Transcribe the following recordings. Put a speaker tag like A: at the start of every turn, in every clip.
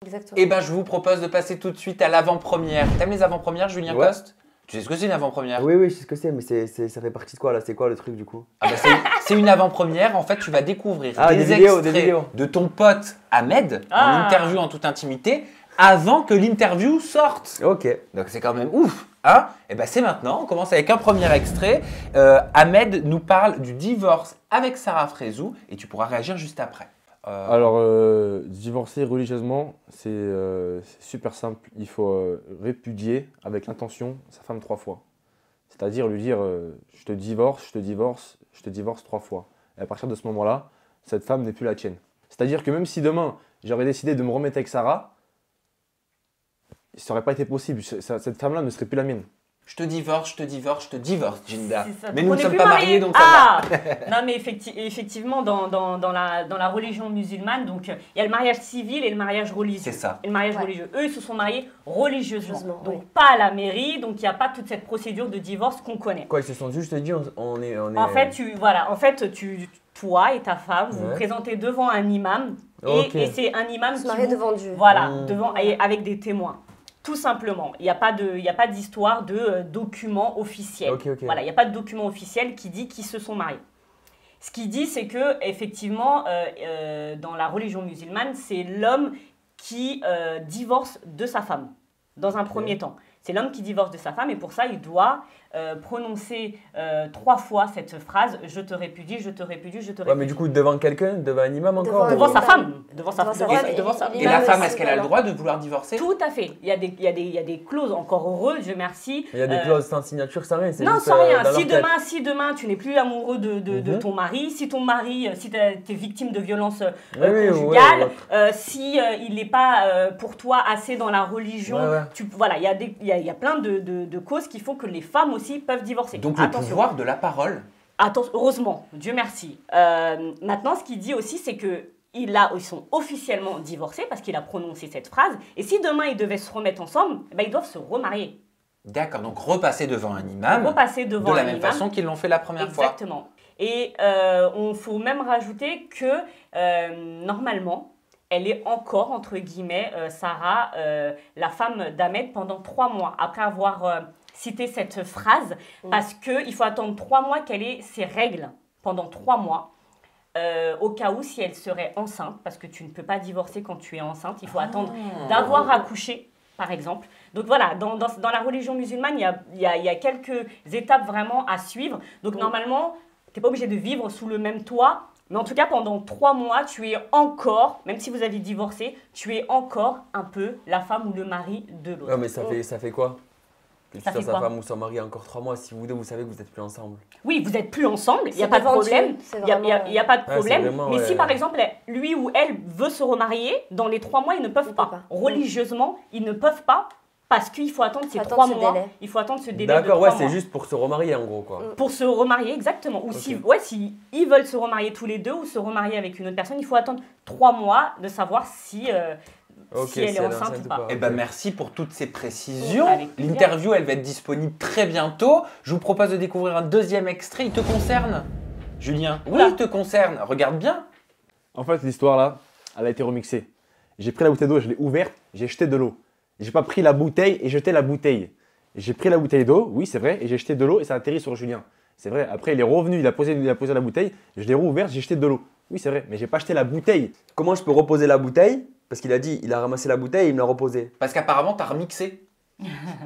A: Exactement.
B: Eh ben, je vous propose de passer tout de suite à l'avant-première. T'aimes les avant-premières, Julien Coste? Tu sais ce que c'est une avant-première?
C: Oui, oui, je sais ce que c'est, mais ça fait partie de quoi là? C'est quoi le truc du coup?
B: Ah bah, c'est une avant-première. En fait, tu vas découvrir
C: des vidéos.
B: de ton pote Ahmed en interview en toute intimité avant que l'interview sorte.
C: Ok.
B: Donc c'est quand même ouf. Hein? Et ben c'est maintenant. On commence avec un premier extrait. Ahmed nous parle du divorce avec Sarah Frézou et tu pourras réagir juste après.
D: Alors, divorcer religieusement, c'est super simple. Il faut répudier avec l'intention sa femme 3 fois. C'est-à-dire lui dire je te divorce, je te divorce, je te divorce 3 fois. Et à partir de ce moment-là, cette femme n'est plus la tienne. C'est-à-dire que même si demain, j'aurais décidé de me remettre avec Sarah, ça n'aurait pas été possible. Cette femme-là ne serait plus la mienne.
B: Je te divorce, je te divorce, je te divorce, Jinda.
A: Mais
B: nous ne sommes pas mariés, donc ça va.
E: Non, mais effectivement, dans la religion musulmane, donc il y a le mariage civil et le mariage religieux.
B: C'est ça.
E: Et le mariage religieux. Eux, ils se sont mariés religieusement. Donc
A: oui.
E: pas à la mairie, donc il n'y a pas toute cette procédure de divorce qu'on connaît.
C: Quoi, ils se sont juste dit on est...
E: En fait, toi et ta femme, vous vous présentez devant un imam et c'est un imam
A: Se marier devant Dieu.
E: Voilà, avec des témoins. Tout simplement. Il n'y a pas d'histoire de document officiel. Voilà, il n'y a pas de document officiel qui dit qu'ils se sont mariés. Ce qui dit, c'est que effectivement, dans la religion musulmane, c'est l'homme qui divorce de sa femme, dans un premier temps. C'est l'homme qui divorce de sa femme et pour ça, il doit prononcer 3 fois cette phrase « je te répudie, je te répudie, je te répudie ».
C: Ouais, mais du coup, devant quelqu'un, devant un imam encore?
E: Devant sa femme.
B: Et la femme, est-ce qu'elle a le droit de vouloir divorcer?
E: Tout à fait. Il y a des clauses, encore heureux, Dieu merci.
C: Il y a des clauses sans signature, sans rien?
E: Non, sans rien. Si demain, tu n'es plus amoureux de ton mari, si ton mari, si tu es victime de violences conjugales, si il n'est pas pour toi assez dans la religion, voilà, il y a plein de causes qui font que les femmes aussi peuvent divorcer.
B: Donc le pouvoir de la parole.
E: Heureusement, Dieu merci. Maintenant, ce qu'il dit aussi, c'est que ils sont officiellement divorcés parce qu'il a prononcé cette phrase. Et si demain ils devaient se remettre ensemble, ils doivent se remarier.
B: D'accord, donc repasser devant un imam.
E: De
B: la même façon qu'ils l'ont fait la première fois.
E: Exactement. Et il faut même rajouter que normalement, elle est encore, entre guillemets, Sarah, la femme d'Ahmed pendant 3 mois après avoir cité cette phrase parce qu'il faut attendre 3 mois qu'elle ait ses règles pendant 3 mois. Au cas où, si elle serait enceinte, parce que tu ne peux pas divorcer quand tu es enceinte, il faut attendre d'avoir accouché, par exemple. Donc voilà, dans la religion musulmane, il y a quelques étapes vraiment à suivre. Donc normalement, tu n'es pas obligé de vivre sous le même toit, mais en tout cas, pendant 3 mois, tu es encore, même si vous avez divorcé, tu es encore un peu la femme ou le mari de l'autre.
C: Ouais, mais ça fait quoi? Que
E: Ça
C: tu
E: fait
C: sois
E: quoi?
C: sa femme ou son mari encore 3 mois, si vous deux, vous savez que vous n'êtes plus ensemble.
E: Oui, vous n'êtes plus ensemble, il n'y a
A: C'est
E: pas de
A: devant
E: problème.
A: Dieu,
E: Il n'y a pas de problème.
C: vraiment,
E: Mais si par exemple, lui ou elle veut se remarier, dans les 3 mois, ils ne peuvent pas. Religieusement, ils ne peuvent pas parce qu'il faut attendre ces 3 mois. Il faut attendre ce délai de 3
C: D'accord,
E: mois.
C: c'est juste pour se remarier en gros quoi.
E: Pour se remarier, exactement. Ou si ils veulent se remarier tous les deux ou se remarier avec une autre personne, il faut attendre 3 mois de savoir si elle est enceinte ou pas.
B: Eh ben merci pour toutes ces précisions.
E: Avec plaisir.
B: L'interview, elle va être disponible très bientôt. Je vous propose de découvrir un deuxième extrait. Il te concerne, Julien? Oui, il te concerne. Regarde bien.
D: En fait, l'histoire là, elle a été remixée. J'ai pris la bouteille d'eau, je l'ai ouverte, j'ai jeté de l'eau. J'ai pas pris la bouteille et jeté la bouteille. J'ai pris la bouteille d'eau, oui c'est vrai, et j'ai jeté de l'eau et ça a atterri sur Julien. C'est vrai, après il est revenu, il a posé la bouteille, je l'ai rouverte, j'ai jeté de l'eau. Oui c'est vrai, mais j'ai pas jeté la bouteille.
C: Comment je peux reposer la bouteille? Parce qu'il a dit, il a ramassé la bouteille et il me l'a reposée.
B: Parce qu'apparemment, tu as remixé.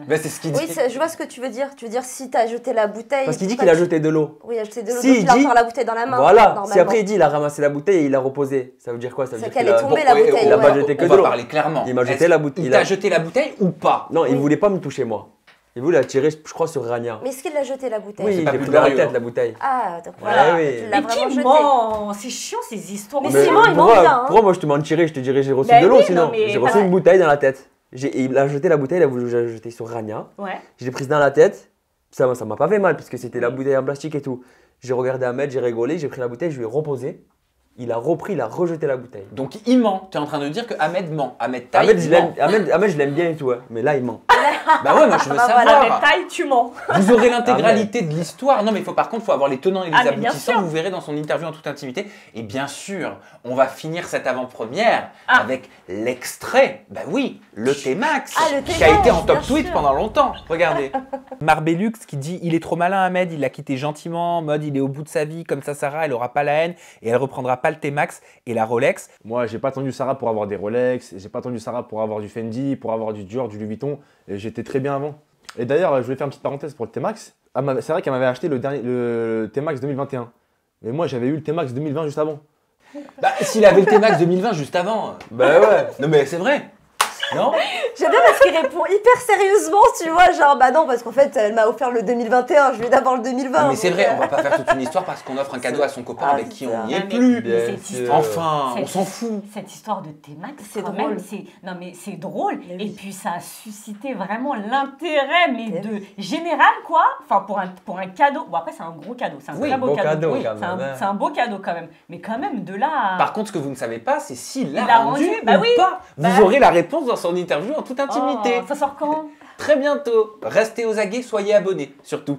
B: Ben, c'est ce qu'il dit.
A: Oui, je vois ce que tu veux dire. Tu veux dire si tu as jeté la bouteille.
C: Parce qu'il dit qu'il a jeté de l'eau.
A: Oui, il a jeté de l'eau.
C: Si,
A: Donc
C: il
A: il a
C: dit-
A: encore la bouteille dans la main.
C: Voilà, si après il dit il a ramassé la bouteille et il l'a reposée, ça veut dire quoi? Ça veut
A: C'est
C: dire
A: qu'elle
C: qu'il
A: est
C: a...
A: tombée, la bouteille,
C: Il a pas
A: ouais.
C: jeté que
B: On
C: de
B: va
C: l'eau.
B: parler clairement.
C: Il m'a jeté
B: Est-ce
C: la bouteille.
B: Il t'a jeté la bouteille ou pas?
C: Non, il voulait pas me toucher moi. Il voulait la tirer, je crois, sur Rania.
A: Mais est-ce qu'il l'a jeté la bouteille?
C: Oui,
B: c'est
C: il
B: pas
C: est
B: plus
C: pris dans la
B: glorieux,
C: tête
B: hein.
C: la bouteille.
A: Ah, donc
C: Voilà,
A: voilà.
C: oui.
A: Tu l'as
E: Mais
A: vraiment
E: qui
A: jeté.
E: ment? C'est chiant ces histoires.
A: Mais Simon, il ment
C: pourquoi,
A: bien, hein.
C: pourquoi moi je te mentirais? Je te dirais j'ai reçu
E: Bah
C: de l'eau
E: oui,
C: sinon.
E: non, mais
C: J'ai
E: pas
C: reçu
E: vrai.
C: une bouteille dans la tête. Il a jeté la bouteille, il a voulu la jeter sur Rania.
E: Ouais.
C: Je l'ai prise dans la tête. Ça m'a pas fait mal parce que c'était la bouteille en plastique et tout. J'ai regardé Ahmed, j'ai rigolé, j'ai pris la bouteille, je lui ai reposé. Il a repris, il a rejeté la bouteille.
B: Donc il ment. Tu es en train de dire que Ahmed ment. Ahmed taille,
C: Ahmed,
B: il
C: je
B: ment.
C: l'aime Ahmed, je l'aime bien et tout, hein, mais là il ment.
B: Bah ouais, moi je veux
A: Bah
B: savoir.
A: voilà.
E: La taille, tu mens.
B: Vous aurez l'intégralité de l'histoire. Non, mais par contre, il faut avoir les tenants et les
E: Ah, mais bien
B: aboutissants.
E: sûr.
B: Vous verrez dans son interview en toute intimité. Et bien sûr, on va finir cette avant-première
E: Ah.
B: avec l'extrait. Bah oui, le T-Max,
A: Ah, le
B: qui a été en
A: T-Max,
B: top
A: bien
B: tweet
A: sûr.
B: pendant longtemps. Regardez. Marbellux qui dit il est trop malin, Ahmed. Il l'a quitté gentiment, en mode il est au bout de sa vie. Comme ça, Sarah, elle aura pas la haine et elle reprendra pas le T-Max et la Rolex.
D: Moi, j'ai pas attendu Sarah pour avoir des Rolex, j'ai pas attendu Sarah pour avoir du Fendi, pour avoir du Dior, du Louis Vuitton, et j'étais très bien avant. Et d'ailleurs, je voulais faire une petite parenthèse pour le T-Max. C'est vrai qu'elle m'avait acheté le T-Max 2021. Mais moi, j'avais eu le T-Max 2020 juste avant.
B: Bah, s'il avait le T-Max 2020 juste avant.
C: Bah ouais.
B: Non, mais c'est vrai. Non?
A: J'aime bien parce qu'il répond hyper sérieusement, tu vois, genre bah non parce qu'en fait elle m'a offert le 2021, je vais d'abord le 2020.
B: Ah, mais c'est
A: donc,
B: vrai, on va pas faire toute une histoire parce qu'on offre un cadeau à son copain
A: Ah,
B: avec
A: c'est
B: qui
A: ça.
B: on n'y est
E: Ah, mais-
B: plus.
C: Bien
E: cette
C: sûr.
E: histoire-
B: Enfin,
E: Cette-
B: on s'en fout.
E: Cette histoire de T-Max,
A: C'est
E: quand
A: drôle.
E: même, non mais c'est drôle.
A: Mais oui.
E: Et puis ça a suscité vraiment l'intérêt, mais
A: Mais
E: de général quoi. Enfin pour un cadeau. Bon après c'est un gros cadeau, c'est un
B: Oui,
E: très beau
C: beau
E: cadeau.
C: cadeau,
E: Oui,
C: quand
E: c'est un,
C: même, hein.
E: c'est un beau cadeau quand même. Mais quand même de là. à-
B: Par contre, ce que vous ne savez pas, c'est s'il l'a
E: Il l'a
B: rendu,
E: rendu, bah
B: ou
E: oui.
B: pas. Vous
E: Bah.
B: aurez la réponse dans son interview en toute intimité.
E: Oh, ça sort quand?
B: Très bientôt. Restez aux aguets, soyez abonnés, surtout.